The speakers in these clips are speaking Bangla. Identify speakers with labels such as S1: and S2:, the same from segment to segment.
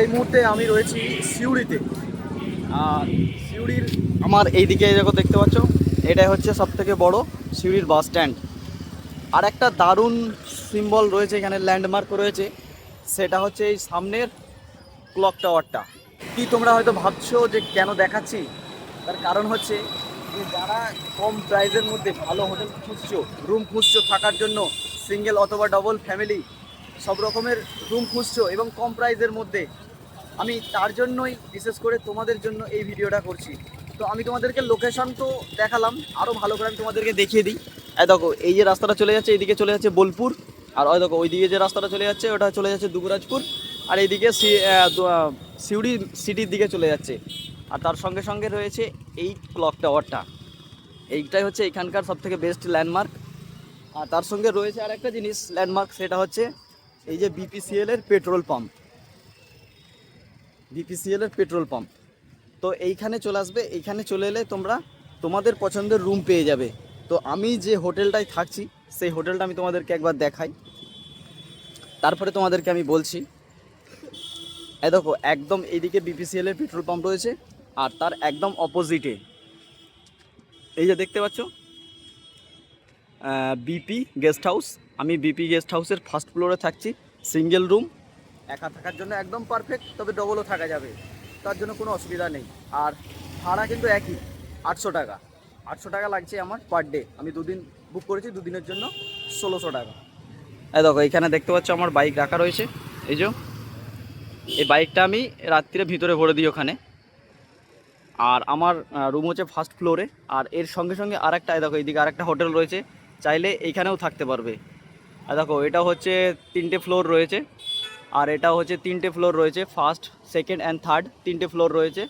S1: এই মুহূর্তে আমি রয়েছি সিউড়িতে। আর সিউড়ির আমার এইদিকে দেখো দেখতে পাচ্ছ, এটাই হচ্ছে সবথেকে বড় সিউড়ির বাস স্ট্যান্ড। আর একটা দারুণ সিম্বল রয়েছে এখানে, ল্যান্ডমার্ক রয়েছে, সেটা হচ্ছে এই সামনের ক্লক টাওয়ারটা। কি তোমরা হয়তো ভাবছো যে কেন দেখাচ্ছি, তার কারণ হচ্ছে যে যারা কম প্রাইসের মধ্যে ভালো হোটেল খুঁজছো, রুম খুঁজছো থাকার জন্য, সিঙ্গেল অথবা ডবল ফ্যামিলি সব রকমের রুম খুঁজছো এবং কম প্রাইসের মধ্যে, আমি তার জন্যই বিশেষ করে তোমাদের জন্য এই ভিডিওটা করছি। তো আমি তোমাদেরকে লোকেশন তো দেখালাম, আরও ভালো করে আমি তোমাদেরকে দেখিয়ে দিই। এই দেখো, এই যে রাস্তাটা চলে যাচ্ছে এইদিকে চলে যাচ্ছে বোলপুর, আর ওই দেখো ওইদিকে যে রাস্তাটা চলে যাচ্ছে ওটা চলে যাচ্ছে দুবরাজপুর, আর এইদিকে সিউড়ি সিটির দিকে চলে যাচ্ছে। আর তার সঙ্গে সঙ্গে রয়েছে এই ক্লক টাওয়ারটা, এইটাই হচ্ছে এখানকার সবথেকে বেস্ট ল্যান্ডমার্ক। আর তার সঙ্গে রয়েছে আর একটা জিনিস ল্যান্ডমার্ক, সেটা হচ্ছে এই যে বিপিসিএল এর পেট্রোল পাম্প। বিপিসিএল এর পেট্রোল পাম্প তো এইখানে চলে আসবে, এইখানে চলে এলে তোমরা তোমাদের পছন্দের রুম পেয়ে যাবে। তো আমি যে হোটেলটায় থাকছি সেই হোটেলটা আমি তোমাদেরকে একবার দেখাই, তারপরে তোমাদেরকে আমি বলছি। এই দেখো একদম এইদিকে বিপিসিএল এর পেট্রোল পাম্প রয়েছে, আর তার একদম অপোজিটে এই যে দেখতে পাচ্ছ বিপি গেস্ট হাউস। আমি বিপি গেস্ট হাউসের ফার্স্ট ফ্লোরে থাকছি, সিঙ্গেল রুম, একা থাকার জন্য একদম পারফেক্ট, তবে ডবলও থাকা যাবে, তার জন্য কোনো অসুবিধা নেই। আর ভাড়া কিন্তু একই, 800 টাকা। 800 টাকা লাগছে আমার পার ডে। আমি দুদিন বুক করেছি, দুদিনের জন্য 1600 টাকা। এই দেখো এখানে দেখতে পাচ্ছ আমার বাইক রাখা রয়েছে, এই যে এই বাইকটা আমি রাত্রিরে ভিতরে ভরে দিই ওখানে। আর আমার রুম হচ্ছে ফার্স্ট ফ্লোরে, আর এর সঙ্গে সঙ্গে আরেকটা, এই দেখো এইদিকে আরেকটা হোটেল রয়েছে, চাইলে এইখানেও থাকতে পারবে। আর দেখো এটা হচ্ছে 3টে ফ্লোর রয়েছে, আর এটা হচ্ছে 3টে ফ্লোর রয়েছে, ফার্স্ট সেকেন্ড অ্যান্ড থার্ড 3টে ফ্লোর রয়েছে,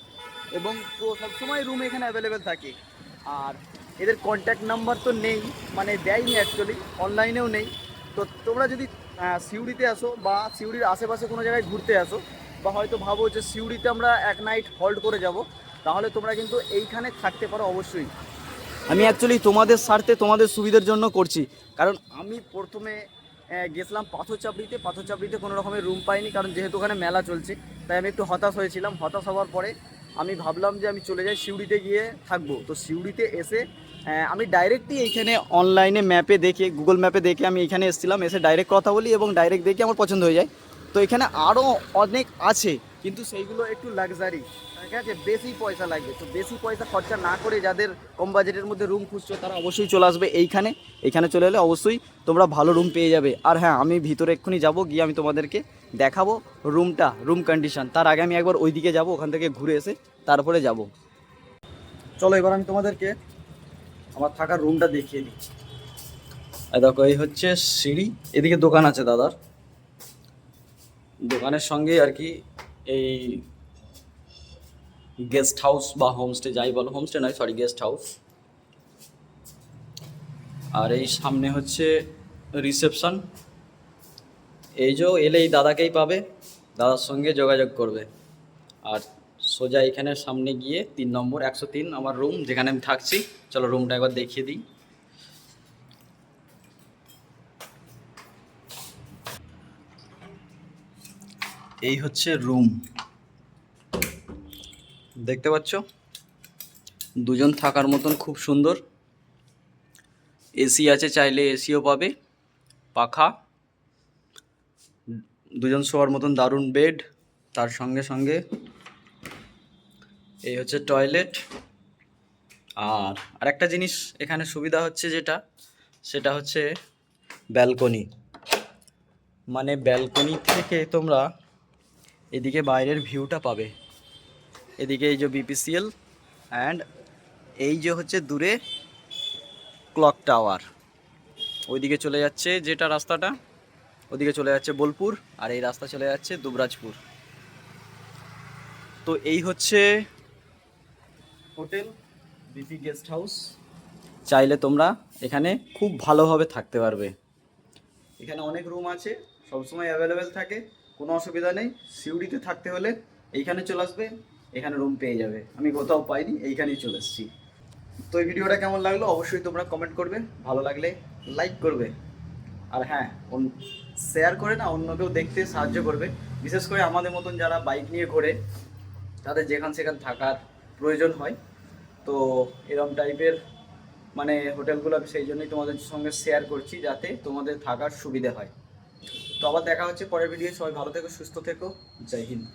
S1: এবং সবসময় রুম এখানে অ্যাভেলেবেল থাকে। আর এদের কন্ট্যাক্ট নাম্বার তো নেই, মানে দেয়নি অ্যাকচুয়ালি, অনলাইনেও নেই। তো তোমরা যদি সিউড়িতে আসো বা সিউড়ির আশেপাশে কোনো জায়গায় ঘুরতে আসো, বা হয়তো ভাবো যে সিউড়িতে আমরা এক নাইট হল্ট করে যাব, তাহলে তোমরা কিন্তু এইখানে থাকতে পারো অবশ্যই। আমি অ্যাকচুয়ালি তোমাদের স্বার্থে তোমাদের সুবিধার জন্য করছি, কারণ আমি প্রথমে গেছিলাম পাথরচাপড়িতে, পাথরচাপড়িতে কোনো রকমের রুম পাইনি, কারণ যেহেতু ওখানে মেলা চলছে তাই আমি একটু হতাশ হয়েছিলাম। হতাশ হওয়ার পরে আমি ভাবলাম যে আমি চলে যাই সিউড়িতে গিয়ে থাকবো। তো সিউড়িতে এসে আমি ডাইরেক্টই এইখানে অনলাইনে ম্যাপে দেখে, গুগল ম্যাপে দেখে আমি এখানে এসেছিলাম, এসে ডাইরেক্ট কথা বলি এবং ডাইরেক্ট দেখে আমার পছন্দ হয়ে যায়। তো এখানে আরও অনেক আছে, কিন্তু সেইগুলো একটু লাক্সারি, ঠিক আছে, বেশি পয়সা লাগবে। তো বেশি পয়সা খরচা না করে যাদের কম বাজেটের মধ্যে রুম খুঁজছো তারা অবশ্যই চলে আসবে এইখানে। এইখানে চলে এলে অবশ্যই তোমরা ভালো রুম পেয়ে যাবে। আর হ্যাঁ, আমি ভিতরে এক্ষুনি যাব, গিয়ে আমি তোমাদেরকে দেখাবো রুমটা, রুম কন্ডিশন। তার আগে আমি একবার ওইদিকে যাব, ওখান থেকে ঘুরে এসে তারপরে যাব। চলো এবার আমি তোমাদেরকে আমার থাকার রুমটা দেখিয়ে দিই। দেখো এই হচ্ছে সিঁড়ি, এদিকে দোকান আছে দাদার, দোকানের সঙ্গে আর কি এই গেস্ট হাউস বা হোমস্টে যাই বলো, হোমস্টে নয় সরি, গেস্ট হাউস। আর এই সামনে হচ্ছে রিসেপশন। এই যে এলে এই দাদাকেই পাবে, দাদার সঙ্গে যোগাযোগ করবে। আর সোজা এখানে সামনে গিয়ে 3 নম্বর 103 আমার রুম, যেখানে আমি থাকছি। চলো রুমটা একবার দেখিয়ে দিই। এই হচ্ছে রুম, দেখতে পাচ্ছ, দুজন থাকার মতন, খুব সুন্দর। এসি আছে, চাইলে এসিও পাবে, পাখা, দুজন শোয়ার মতন দারুণ বেড, তার সঙ্গে সঙ্গে এই হচ্ছে টয়লেট। আর আরেকটা জিনিস এখানে সুবিধা হচ্ছে যেটা, সেটা হচ্ছে ব্যালকনি। মানে ব্যালকনি থেকে তোমরা এদিকে বাইরের ভিউটা পাবে। এদিকে এই যে বিপিসিএল, অ্যান্ড এই যে হচ্ছে দূরে ক্লক টাওয়ার। ওইদিকে চলে যাচ্ছে যেটা রাস্তাটা, ওদিকে চলে যাচ্ছে বোলপুর, আর এই রাস্তা চলে যাচ্ছে দুবরাজপুর। তো এই হচ্ছে হোটেল বিপি গেস্ট হাউস। চাইলে তোমরা এখানে খুব ভালোভাবে থাকতে পারবে। এখানে অনেক রুম আছে, সবসময় অ্যাভেলেবেল থাকে, কোনো অসুবিধা নেই। সিউড়িতে থাকতে হলে এইখানে চলে আসবে, এখানে রুম পেয়ে যাবে। আমি কোথাও পাইনি, এইখানেই চলে এসেছি। তো এই ভিডিওটা কেমন লাগলো অবশ্যই তোমরা কমেন্ট করবে, ভালো লাগলে লাইক করবে, আর হ্যাঁ শেয়ার করে না অন্যকেও দেখতে সাহায্য করবে। বিশেষ করে আমাদের মতন যারা বাইক নিয়ে ঘোরে তাদের যেখান সেখান থাকার প্রয়োজন হয়। তো এরম টাইপের মানে হোটেলগুলো আমি সেই জন্যই তোমাদের সঙ্গে শেয়ার করছি, যাতে তোমাদের থাকার সুবিধে হয়। তো আবার দেখা হচ্ছে পরের ভিডিও। সবাই ভালো থেকো, সুস্থ থেকো। জয় হিন্দ।